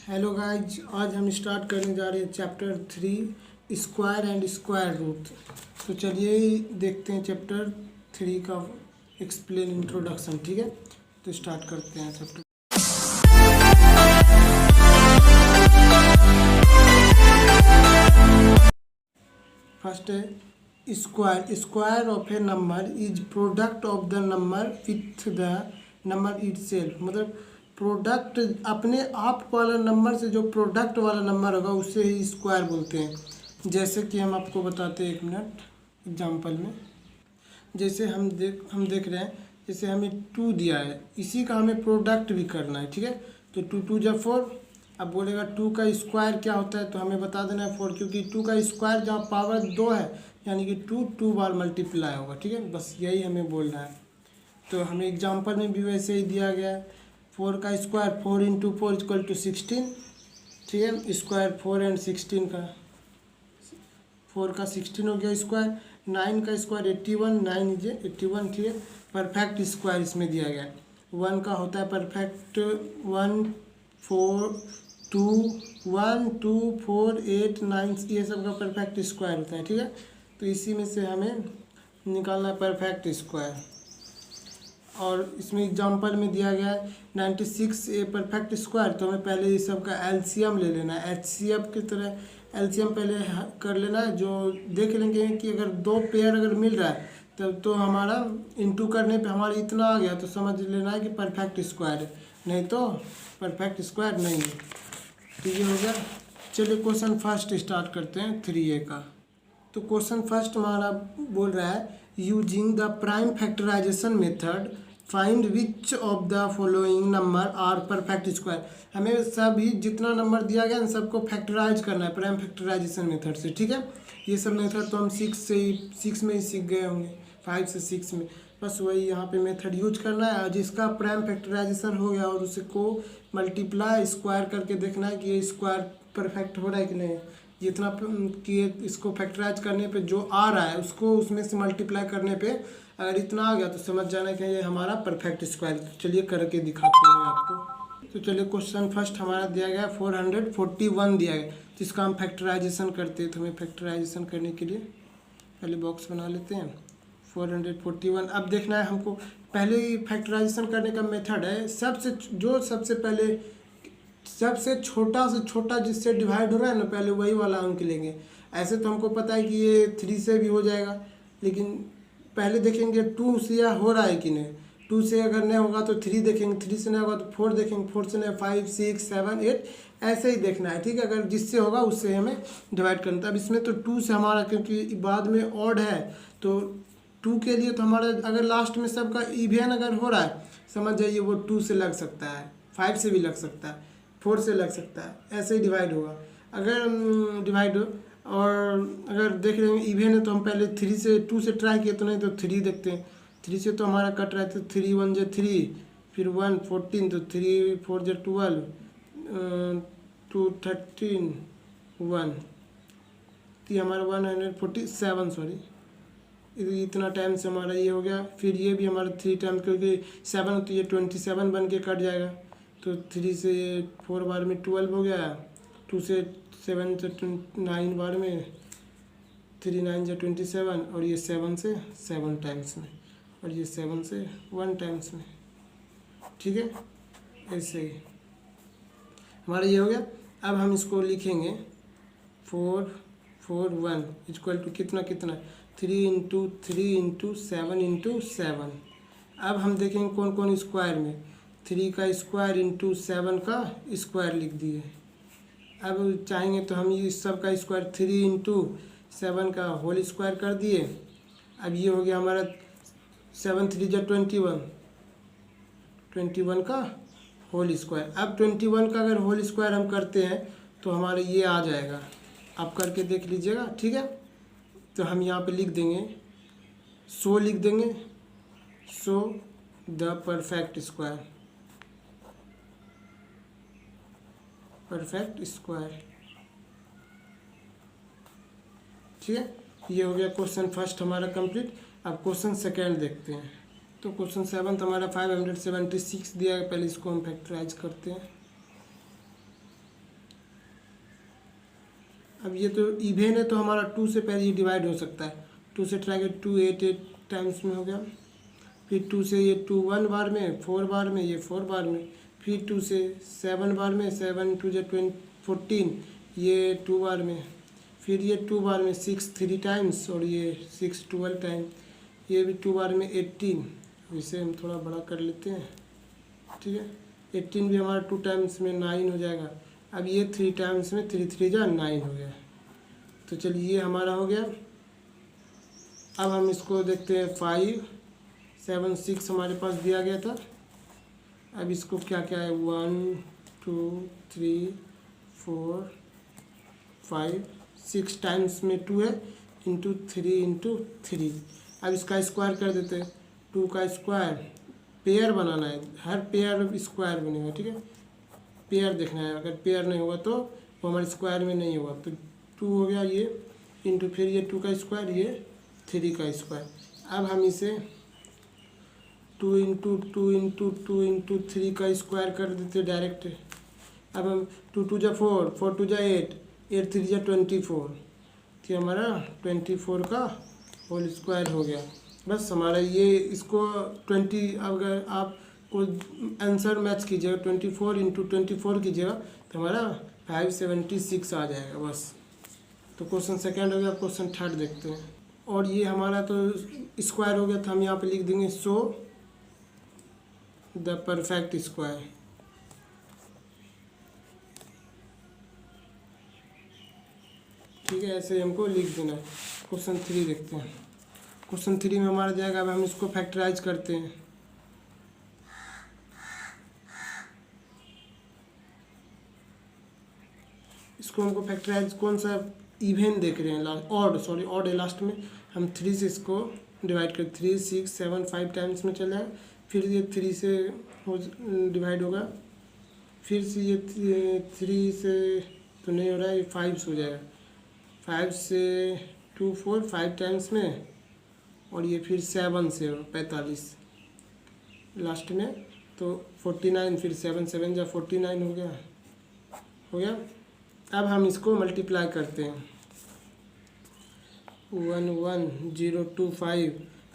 Hello guys, आज हम start करने जा रहे हैं chapter 3 square and square root. तो चलिए देखते हैं चैप्टर 3 का एक्सप्लेन इंट्रोडक्शन। ठीक है, तो स्टार्ट करते हैं चैप्टर। फर्स्ट है square. Square of A number is product of the number with the number itself. मतलब प्रोडक्ट अपने आप वाला नंबर से जो प्रोडक्ट वाला नंबर होगा उससे ही स्क्वायर बोलते हैं। जैसे कि हम आपको बताते हैं, 1 मिनट एग्जांपल में। जैसे हम देख रहे हैं, जैसे हमें 2 दिया है, इसी का हमें प्रोडक्ट भी करना है। ठीक है, तो 2 2 जा 4। अब बोलेगा 2 का स्क्वायर क्या होता है, तो हमें बता देना है 4, क्योंकि 2 का स्क्वायर जहाँ पावर 2 है यानी कि 2 बार मल्टीप्लाई होगा। ठीक है, बस यही हमें बोलना है। तो हमें एग्जांपल में भी वैसे ही दिया गया है। 4 का स्क्वायर 4 इंटू 4 इक्वल टू 16। ठीक है, स्क्वायर 4 एंड 16 का 4 का 16 हो गया स्क्वायर। 9 का स्क्वायर 81, 9 इज 81। ठीक है, परफेक्ट स्क्वायर इसमें दिया गया है। 1 का होता है परफेक्ट 1 4 2 1 2 4 8 9, ये सब का परफेक्ट स्क्वायर होता है। ठीक है, तो इसी में से हमें निकालना है परफेक्ट स्क्वायर। और इसमें एग्जांपल में दिया गया है 96 ए परफेक्ट स्क्वायर। तो हमें पहले इस सब का एलसीएम ले लेना है। एचसीएफ की तरह एलसीएम पहले कर लेना है। जो देख लेंगे कि अगर 2 पेयर अगर मिल रहा है तब तो हमारा इंटू करने पे हमारा इतना आ गया, तो समझ लेना है कि परफेक्ट स्क्वायर है, नहीं तो परफेक्ट स्क्वायर नहीं है। तो ये हो गया। चलिए क्वेश्चन फर्स्ट स्टार्ट करते हैं 3A का। तो क्वेश्चन फर्स्ट हमारा बोल रहा है using the prime factorisation method find which of the following number are perfect square. हमें सभी जितना नंबर दिया गया इन सबको फैक्टराइज करना है प्राइम फैक्टराइजेशन मेथड से। ठीक है, ये सब मेथड तो हम 6 में ही सीख गए होंगे, 5 से 6 में। बस वही यहाँ पे मेथड यूज करना है। और जिसका प्राइम फैक्टराइजेशन हो गया और उसको मल्टीप्लाई स्क्वायर करके देखना है कि ये स्क्वायर परफेक्ट हो रहा है कि नहीं। जितना कि इसको फैक्टराइज करने पे जो आ रहा है उसको उसमें से मल्टीप्लाई करने पे अगर इतना आ गया तो समझ जाना कि ये हमारा परफेक्ट स्क्वायर। तो चलिए करके दिखाते हैं आपको। तो चलिए क्वेश्चन फर्स्ट हमारा दिया गया 441 दिया गया, तो इसका हम फैक्टराइजेशन करते हैं। तो हमें फैक्टराइजेशन करने के लिए पहले बॉक्स बना लेते हैं 441। अब देखना है हमको, पहले ही फैक्टराइजेशन करने का मेथड है सबसे पहले सबसे छोटा से छोटा जिससे डिवाइड हो रहा है ना, पहले वही वाला अंक लेंगे। ऐसे तो हमको पता है कि ये 3 से भी हो जाएगा, लेकिन पहले देखेंगे 2 से या हो रहा है कि नहीं। 2 से अगर नहीं होगा तो 3 देखेंगे, 3 से नहीं होगा तो 4 देखेंगे, 4 से नहीं 5 6 7 8, ऐसे ही देखना है। ठीक है, अगर जिससे होगा उससे हमें डिवाइड करना था। अब इसमें तो 2 से हमारा, क्योंकि बाद में ऑड है तो 2 के लिए तो हमारा अगर लास्ट में सबका इवेन अगर हो रहा है, समझ जाइए वो 2 से लग सकता है, 5 से भी लग सकता है, 4 से लग सकता है, ऐसे ही डिवाइड होगा। अगर डिवाइड हो और अगर देख रहे हैं इवेन है तो हम पहले 3 से 2 से ट्राई किए तो नहीं, तो 3 देखते हैं। 3 से तो हमारा कट रहा है, तो 3 1 जा 3, फिर 1 14, तो 3 4 जा 12, 2 13 1, तो हमारा 147, सॉरी इतना टाइम से हमारा ये हो गया। फिर ये भी हमारा 3 टाइम, क्योंकि 7 तो ये 27 बन के कट जाएगा। तो 3 से 4 बार में 12 हो गया, 2 से 7 से 9 बार में 3 9 जा 27, और ये 7 से 7 टाइम्स में, और ये 7 से 1 टाइम्स में। ठीक है, ऐसे ही हमारा ये हो गया। अब हम इसको लिखेंगे 4 4 1 इक्वल टू कितना 3 इंटू 3 इंटू 7 इंटू 7। अब हम देखेंगे कौन कौन स्क्वायर में। 3 का स्क्वायर इंटू 7 का स्क्वायर लिख दिए। अब चाहेंगे तो हम इस सब का स्क्वायर 3 इंटू 7 का होल स्क्वायर कर दिए। अब ये हो गया हमारा 7 3 जा 21 का होल स्क्वायर। अब 21 का अगर होल स्क्वायर हम करते हैं तो हमारे ये आ जाएगा, आप करके देख लीजिएगा। ठीक है, तो हम यहाँ पे लिख देंगे लिख देंगे so the perfect square, perfect square. ठीक है, ये हो गया क्वेश्चन फर्स्ट हमारा कंप्लीट। अब क्वेश्चन सेकेंड देखते हैं। तो क्वेश्चन 7 हमारा 576 दिया है। पहले इसको हम फैक्टराइज करते हैं। अब ये तो इवेन है तो हमारा 2 से पहले ही डिवाइड हो सकता है। 2 से ट्राई कर 2 8 टाइम्स में हो गया। फिर 2 से ये 2 1 बार में, 4 बार में, ये 4 बार में। फिर 2 से 7 बार में, 7 2 जो 14, ये 2 बार में। फिर ये 2 बार में 6 3 टाइम्स, और ये 6 12 टाइम। ये भी 2 बार में 18। इसे हम थोड़ा बड़ा कर लेते हैं, ठीक है। 18 भी हमारा 2 टाइम्स में 9 हो जाएगा। अब ये 3 टाइम्स में 3 3 जा 9 हो गया। तो चलिए ये हमारा हो गया। अब हम इसको देखते हैं 5 7 6 हमारे पास दिया गया था। अब इसको क्या क्या है 1 2 3 4 5 6 टाइम्स में 2 है, इंटू 3 इंटू 3। अब इसका स्क्वायर कर देते हैं। 2 का स्क्वायर, पेयर बनाना है, हर पेयर स्क्वायर बनेगा, ठीक है। पेयर देखना है, अगर पेयर नहीं होगा तो वो हमारे स्क्वायर में नहीं होगा। तो 2 हो गया ये, इंटू फिर ये 2 का स्क्वायर, ये 3 का स्क्वायर। अब हम इसे 2 इंटू 2 इंटू 2 इंटू 3 का स्क्वायर कर देते डायरेक्ट। अब हम 2 2 जा 4 4 2 जा 8 8 3 जा 24, तो हमारा 24 का होल स्क्वायर हो गया। बस हमारा ये इसको 20, अगर आप को आंसर मैच कीजिएगा 24 इंटू 24 कीजिएगा तो हमारा 576 आ जाएगा बस। तो क्वेश्चन सेकंड हो गया। क्वेश्चन थर्ड देखते हैं। और ये हमारा तो स्क्वायर हो गया, तो हम यहाँ पे लिख देंगे शो द परफेक्ट स्क्वायर। ठीक है, ऐसे हमको लिख देना है। क्वेश्चन 3 देखते हैं। क्वेश्चन 3 में हमारा जाएगा, अब हम इसको फैक्टराइज करते हैं। इसको हमको फैक्टराइज कौन सा इवेन देख रहे हैं, लास्ट ऑड, सॉरी ऑड है लास्ट में। हम 3 से इसको डिवाइड कर 3 6 7 5 टाइम्स में चला है। फिर ये 3 से डिवाइड होगा, फिर से ये 3 से तो नहीं हो रहा है, ये 5 से हो जाएगा। 5 से 2 4 5 टाइम्स में, और ये फिर 7 से 45 लास्ट में, तो 49। फिर 7 7 जा 49 हो गया, हो गया। अब हम इसको मल्टीप्लाई करते हैं। 11025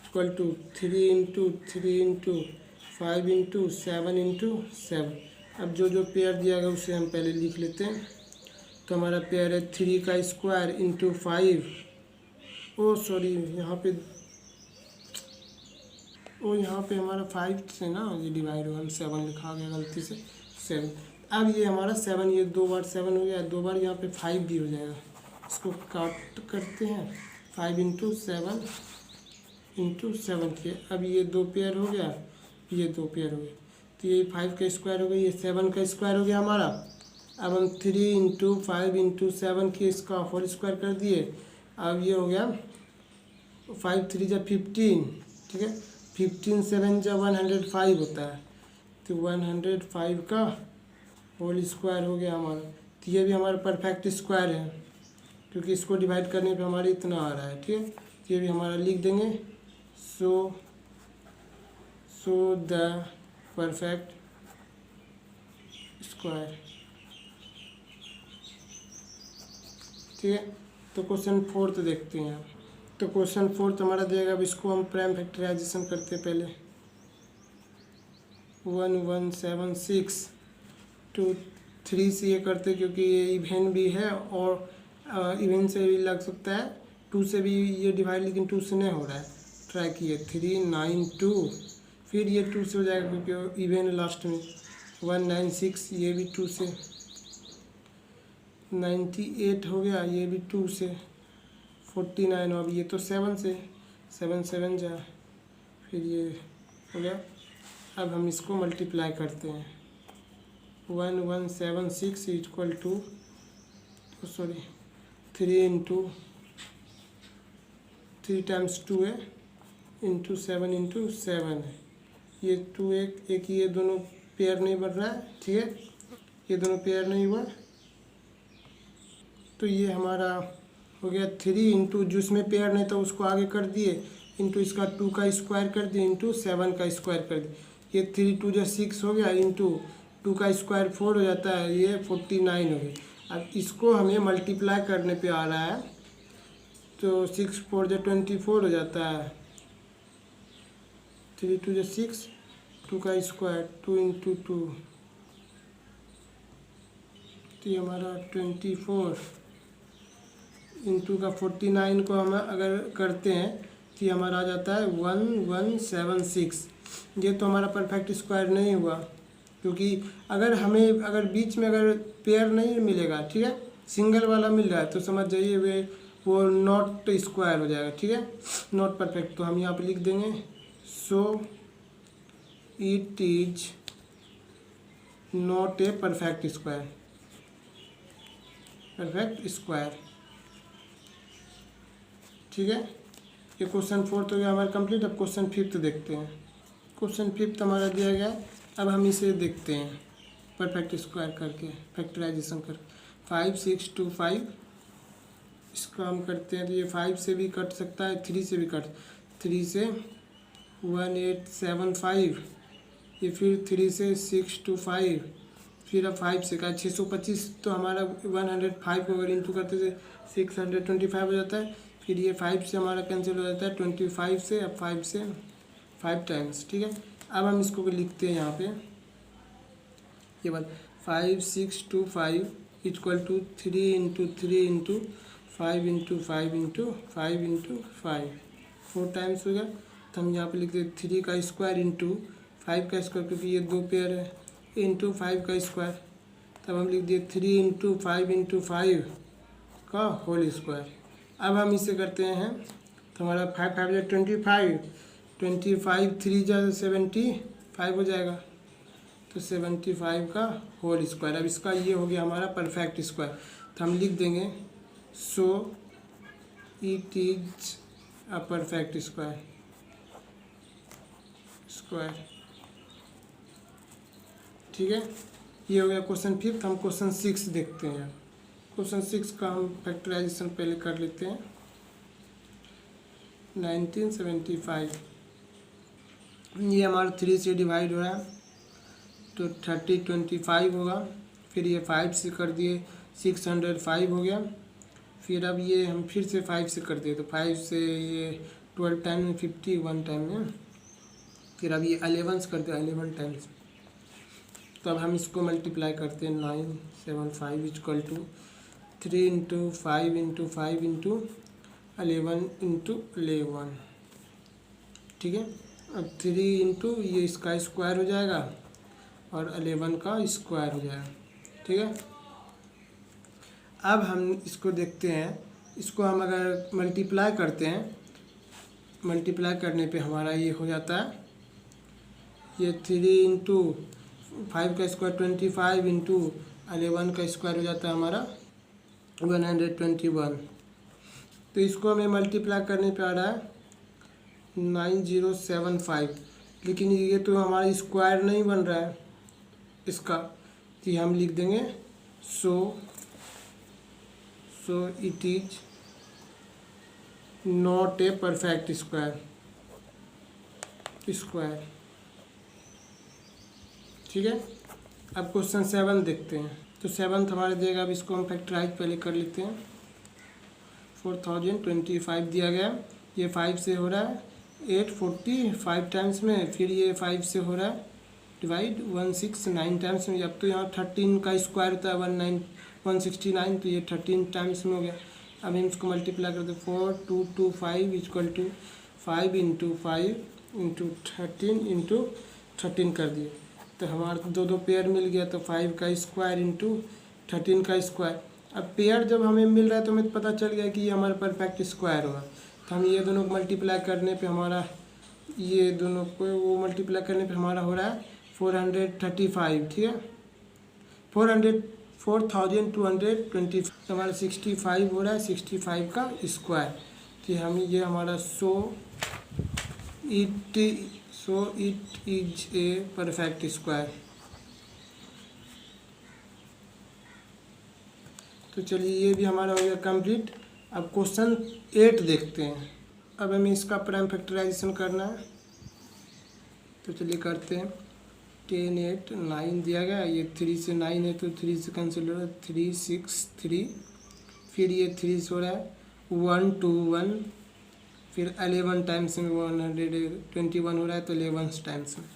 equal to 3 into 3 into 5 into 7 into 7। अब जो जो पेयर दिया गया उसे हम पहले लिख लेते हैं। तो हमारा पेयर है 3 का स्क्वायर इंटू 5, ओ सॉरी यहाँ पे, ओ यहाँ पे हमारा 5 से ना ये डिवाइड होगा, 7 लिखा गया गलती से 7। अब ये हमारा 7, ये 2 बार 7 हो गया, 2 बार यहाँ पे 5 भी हो जाएगा। इसको काट करते हैं, 5 इंटू 7 इंटू 7 किए। अब ये 2 पेयर हो गया, ये 2 पेयर हो गया, तो ये 5 का स्क्वायर हो गया, ये 7 का स्क्वायर हो गया हमारा। अब हम 3 इंटू 5 इंटू 7 की इसका होल स्क्वायर कर दिए। अब ये हो गया 5 3 जा 15, ठीक है। 15 7 जा 105 होता है, तो 105 का होल स्क्वायर हो गया हमारा। तो ये भी हमारा परफेक्ट स्क्वायर है, क्योंकि इसको डिवाइड करने पे हमारे इतना आ रहा है, ठीक है। तो ये भी हमारा लिख देंगे, सो द परफेक्ट स्क्वायर, ठीक है। तो क्वेश्चन 4 देखते हैं। तो क्वेश्चन 4 हमारा देगा। अब इसको हम प्राइम फैक्टराइजेशन करते हैं पहले। 1176 2 3 से ये करते, क्योंकि ये इवेन भी है और इवेन से भी लग सकता है, 2 से भी ये डिवाइड, लेकिन 2 से नहीं हो रहा है। ट्राई किए 3 9 2, फिर ये 2 से हो जाएगा क्योंकि इवेन है लास्ट में। 196 ये भी 2 से, 98 हो गया, ये भी 2 से, 49। अब ये तो 7 से, 7 7 जा, फिर ये हो गया। अब हम इसको मल्टीप्लाई करते हैं। 1176 equal to, sorry 3 into 3 times 2 है, इंटू 7 इंटू 7 है। ये 2 एक ये दोनों पेयर नहीं बन रहा है, ठीक है। ये दोनों पेयर नहीं हुआ, तो ये हमारा हो गया 3 इंटू, जिसमें पेयर नहीं था उसको आगे कर दिए, इंटू इसका 2 का स्क्वायर कर दिए, इंटू 7 का स्क्वायर कर दिए। ये 3 2 जा 6 हो गया, इंटू 2 का स्क्वायर 4 हो जाता है, ये 49 हो गई। अब इसको हमें मल्टीप्लाई करने पे आ रहा है, तो 6 4 जो 24 हो जाता है, 3 2 जो 6, 2 का स्क्वायर 2 इंटू 2, तो ये हमारा 24 इंटू का 49 को हम अगर करते हैं तो ये हमारा आ जाता है 1176। ये तो हमारा परफेक्ट स्क्वायर नहीं हुआ, क्योंकि अगर बीच में अगर पेयर नहीं मिलेगा, ठीक है, सिंगल वाला मिल रहा है, तो समझ जाइए वो नॉट स्क्वायर हो जाएगा, ठीक है, नॉट परफेक्ट। तो हम यहाँ पे लिख देंगे so it is not a perfect square, perfect square, ठीक है। ये क्वेश्चन 4 तो गया हमारा कंप्लीट। अब क्वेश्चन 5 देखते हैं। क्वेश्चन 5 हमारा दिया गया है। अब हम इसे देखते हैं परफेक्ट स्क्वायर करके, फैक्टराइजेशन कर 5 6 2 5, इसका हम करते हैं तो ये 5 से भी कट सकता है, 3 से भी कट, 3 से 1875, ये फिर 3 से 6 2 5, फिर अब 5 से का 625, तो हमारा 105 को अगर इंटू करते थे 625 हो जाता है। फिर ये 5 से हमारा कैंसिल हो जाता है 25 से, अब 5 से 5 टाइम्स, ठीक है। अब हम इसको लिखते हैं यहाँ पे ये बात 5 6 2 5 equal to 3 into 3 into 5 into 5 into 5 into 5, 4 times हो गया। तो हम यहाँ पे लिखते हैं 3 का स्क्वायर इंटू 5 का स्क्वायर, क्योंकि ये 2 पेयर है, इंटू 5 का स्क्वायर। तब हम लिख दिए 3 इंटू 5 का होल स्क्वायर। अब हम इसे करते हैं तो हमारा 5 5 या 25 3 जा 75 हो जाएगा, तो 75 का होल स्क्वायर। अब इसका ये हो गया हमारा परफेक्ट स्क्वायर। तो हम लिख देंगे so it is a perfect square, ठीक है। ये हो गया क्वेश्चन 5। हम क्वेश्चन 6 देखते हैं। क्वेश्चन 6 का हम फैक्टराइजेशन पहले कर लेते हैं। 1975 ये हमारा 3 से डिवाइड हो रहा है, तो 3025 होगा। फिर ये 5 से कर दिए 605 हो गया। फिर अब ये हम फिर से 5 से कर दिए, तो 5 से ये 12 टाइम में 50 1 टाइम में। फिर अब ये 11 से कर दिया 11 टाइम्स। तो अब हम इसको मल्टीप्लाई करते हैं 975 equal to 3 into 5 into 5 into 11 into 11, ठीक है। अब 3 इंटू ये इसका स्क्वायर हो जाएगा और 11 का स्क्वायर हो जाएगा, ठीक है। अब हम इसको देखते हैं, इसको हम अगर मल्टीप्लाई करते हैं, मल्टीप्लाई करने पे हमारा ये हो जाता है, ये 3 इंटू 5 का स्क्वायर 25 इंटू 11 का स्क्वायर हो जाता है हमारा 121। तो इसको हमें मल्टीप्लाई करने पे आ रहा है 9075, लेकिन ये तो हमारा स्क्वायर नहीं बन रहा है इसका, तो हम लिख देंगे so it is not a perfect square, ठीक है। अब क्वेश्चन 7 देखते हैं। तो 7 हमारे देगा, अब इसको हम फैक्टराइज पहले कर लेते हैं। 4025 दिया गया, ये 5 से हो रहा है 845 टाइम्स में, फिर ये 5 से हो रहा है डिवाइड 169 टाइम्स में। अब तो यहाँ 13 का स्क्वायर होता है 169, तो ये 13 टाइम्स में हो गया। अब हम इसको मल्टीप्लाई करते 4225 equal to 5 into 5 into 13 into 13 कर दिए, तो हमारा दो पेयर मिल गया। तो 5 का स्क्वायर इंटू 13 का स्क्वायर। अब पेयर जब हमें मिल रहा है तो हमें पता चल गया कि ये हमारा परफेक्ट स्क्वायर होगा। तो हम ये दोनों को मल्टीप्लाई करने पे हमारा, ये दोनों को वो मल्टीप्लाई करने पे हमारा हो रहा है 435, ठीक है, 4220, तो हमारा 65 हो रहा है, 65 का स्क्वायर। तो हम ये हमारा so it is a perfect square. तो चलिए ये भी हमारा हो गया कंप्लीट। अब क्वेश्चन 8 देखते हैं। अब हमें इसका प्राइम फैक्टराइजेशन करना है, तो चलिए करते हैं। 10 8 9 दिया गया, ये 3 से 9 है तो 3 से कैंसिल हो रहा है, 3 6 3, फिर ये 3 से हो रहा है 1 2 1, फिर 11 टाइम्स में 121 हो रहा है तो 11 टाइम्स में,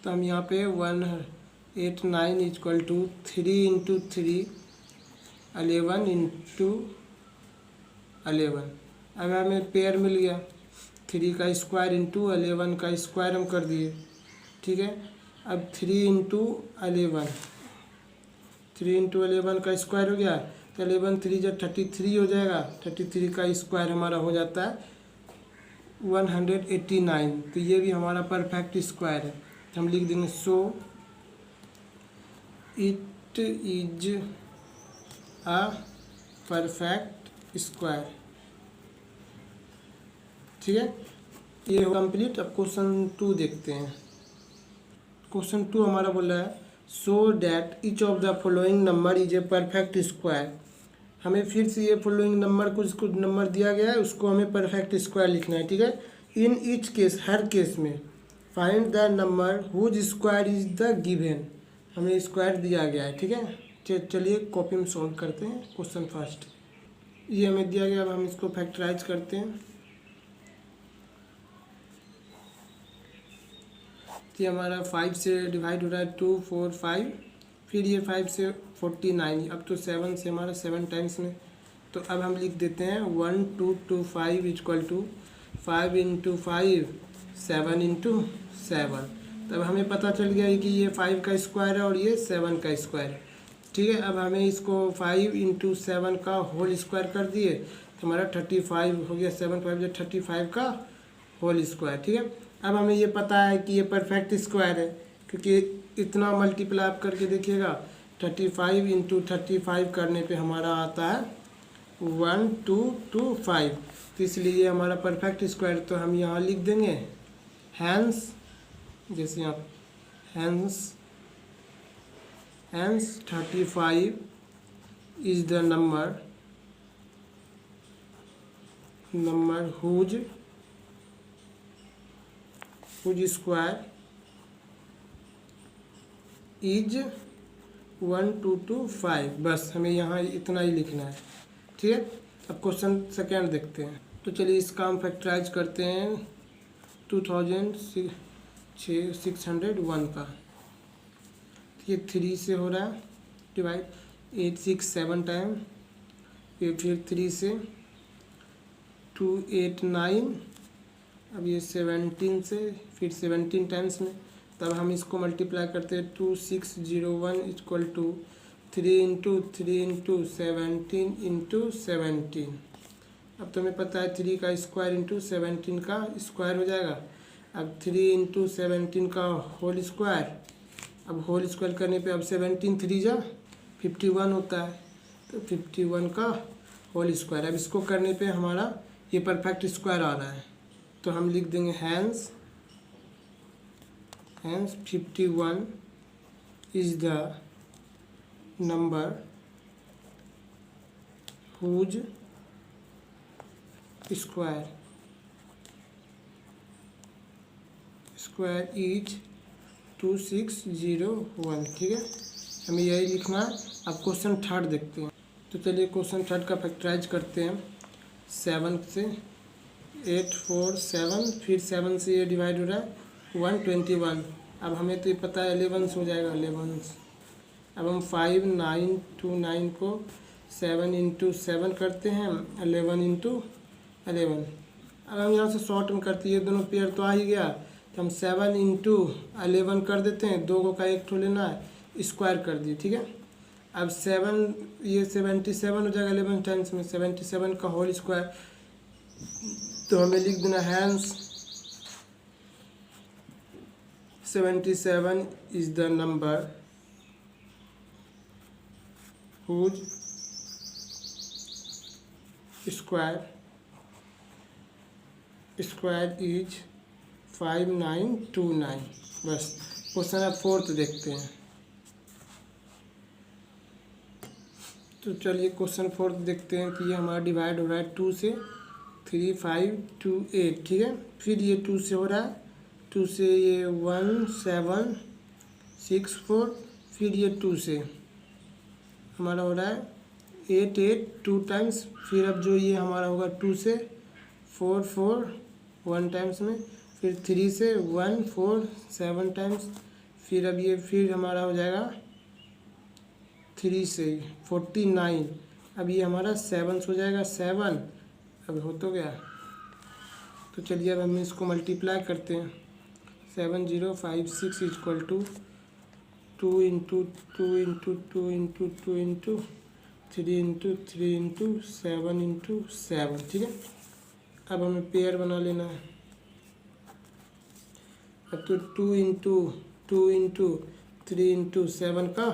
तो हम यहाँ पे 189 इक्वल टू 3 इंटू 3 11 इंटू 11। अब हमें पेयर मिल गया, 3 का स्क्वायर इंटू 11 का स्क्वायर हम कर दिए, ठीक है। अब 3 इंटू 11, 3 इंटू 11 का स्क्वायर हो गया तो 11 3 जब 33 हो जाएगा, 33 का स्क्वायर हमारा हो जाता है 189, तो ये भी हमारा परफेक्ट स्क्वायर है। हम लिख देंगे so it is a perfect square, ठीक है। ये हो कंप्लीट। अब क्वेश्चन 2 देखते हैं। क्वेश्चन 2 हमारा बोल रहा है so that each of the following number is a perfect square. हमें फिर से ये फॉलोइंग नंबर कुछ नंबर दिया गया है, उसको हमें परफेक्ट स्क्वायर लिखना है, ठीक है। इन ईच केस, हर केस में find the number whose square is the given, हमें स्क्वायर दिया गया है, ठीक है। चलिए कॉपी में सॉल्व करते हैं। क्वेश्चन फर्स्ट ये हमें दिया गया, अब हम इसको फैक्टराइज करते हैं। ये हमारा 5 से डिवाइड हो रहा है 2 4 5, फिर ये 5 से 49, अब तो 7 से हमारा 7 टाइम्स में, तो अब हम लिख देते हैं 1 2 2 5 इक्वल टू 5 इंटू 5 7 इंटू 7। तब हमें पता चल गया है कि ये 5 का स्क्वायर है और ये 7 का स्क्वायर है, ठीक है। अब हमें इसको 5 इंटू 7 का होल स्क्वायर कर दिए तो हमारा 35 हो गया, 7 5 जो 35 का होल स्क्वायर, ठीक है। अब हमें ये पता है कि ये परफेक्ट स्क्वायर है, क्योंकि इतना मल्टीप्लाई आप करके देखिएगा, 35 इंटू 35 करने पे हमारा आता है 1225, तो इसलिए ये हमारा परफेक्ट स्क्वायर। तो हम यहाँ लिख देंगे हैंस, जैसे यहाँ hence 35 is the number whose square is 1225, बस हमें यहाँ इतना ही लिखना है, ठीक है। अब क्वेश्चन सेकेंड देखते हैं। तो चलिए इसका हम फैक्टराइज करते हैं 2601 का, ये 3 से हो रहा है डिवाइड 8 6 7 टाइम, ये फिर 3 से 2 8 9, अब ये 17 से फिर 17 टाइम्स में, तब हम इसको मल्टीप्लाई करते हैं 2601 equal to 3 into 3 into 17 into 17। अब तो हमें पता है 3 का स्क्वायर इंटू 17 का स्क्वायर हो जाएगा। अब 3 इंटू 17 का होल स्क्वायर, अब होल स्क्वायर करने पे अब 17 3 जा 51 होता है, तो 51 का होल स्क्वायर। अब इसको करने पे हमारा ये परफेक्ट स्क्वायर आ रहा है, तो हम लिख देंगे hence 51 is the number whose square is 2601, ठीक है। हमें यही लिखना है। अब क्वेश्चन थर्ड देखते हैं। तो चलिए क्वेश्चन थर्ड का फैक्टराइज करते हैं। 7 से 8 4 7, फिर 7 से ये डिवाइड हो रहा है 121। अब हमें तो ये पता है 11 हो जाएगा 11। अब हम 5 9 2 9 को 7 इंटू 7 करते हैं 11 इंटू 11। अब हम यहाँ से शॉर्ट में करते हैं, ये दोनों पेयर तो आ ही गया, तो हम 7 इंटू 11 कर देते हैं, 2 को का 1 ठो लेना है, स्क्वायर कर दिए, ठीक है। अब 7 ये 77 हो जाएगा 11 टाइम्स में, 77 का होल स्क्वायर, तो हमें लिख देना hence 77 is the number whose square is 5929। बस क्वेश्चन अब फोर्थ देखते हैं। तो चलिए क्वेश्चन फोर्थ देखते हैं कि ये हमारा डिवाइड हो रहा है 2 से 3 5 2 8, ठीक है। फिर ये 2 से हो रहा है, 2 से ये 1 7 6 4, फिर ये 2 से हमारा हो रहा है 8 8 2 टाइम्स, फिर अब जो ये हमारा होगा 2 से 4 4 1 टाइम्स में, फिर 3 से 1 4 7 टाइम्स, फिर अब ये फिर हमारा हो जाएगा 3 से 49, अब ये हमारा 7 हो जाएगा 7, अब हो तो गया। तो चलिए अब हम इसको मल्टीप्लाई करते हैं। 7056 equal to 2 into 2 into 2 into 2 into 3 into 3 into 7 into 7, ठीक है। अब हमें पेयर बना लेना है। अब तो 2 इंटू 2 इंटू 3 इंटू 7 का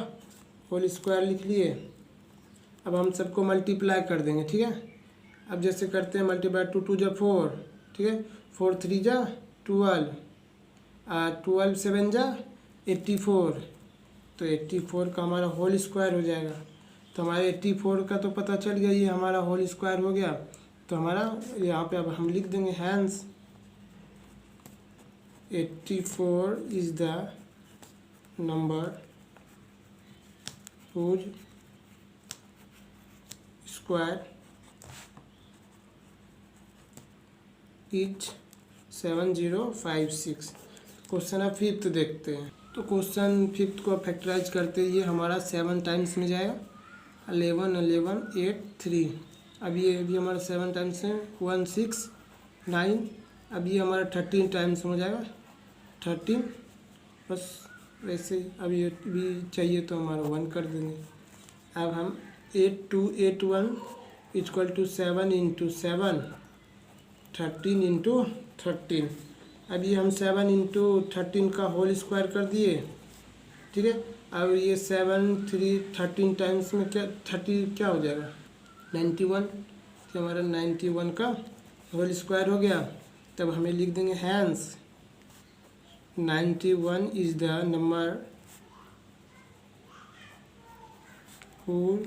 होल स्क्वायर लिख लिए। अब हम सबको मल्टीप्लाई कर देंगे, ठीक है। अब जैसे करते हैं मल्टीप्लाई, 2 2 जा 4, ठीक है, 4 3 जा 12, 12 7 जा 84, तो 84 का हमारा होल स्क्वायर हो जाएगा। तो हमारे 84 का तो पता चल गया, ये हमारा होल स्क्वायर हो गया। तो हमारा यहाँ पे अब हम लिख देंगे hence 84 is the number whose square is 7056। Question अब फिफ्थ देखते हैं। तो क्वेश्चन फिफ्थ को फैक्टराइज करते ये हमारा 7 टाइम्स में जाएगा, 11 11 8 3। अब ये भी हमारा 7 टाइम्स है 1 6 9। अब ये हमारा 13 टाइम्स हो जाएगा 13, बस वैसे ही। अब ये भी चाहिए तो हमारा 1 कर देंगे। अब हम 8 2 8 1 इक्वल टू 7 इंटू 7 13 इंटू 13। अब ये हम 7 इंटू 13 का होल स्क्वायर कर दिए, ठीक है। अब ये 7 3 13 टाइम्स में क्या 30 क्या हो जाएगा 91, तो हमारा 91 का होल स्क्वायर हो गया। तब हमें लिख देंगे hence 91 is the number whose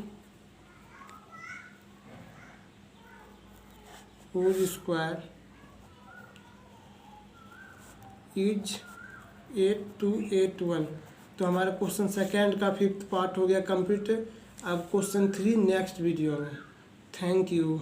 square is 8281। तो हमारा क्वेश्चन सेकेंड का फिफ्थ पार्ट हो गया कंप्लीट। अब क्वेश्चन 3 नेक्स्ट वीडियो में। Thank you.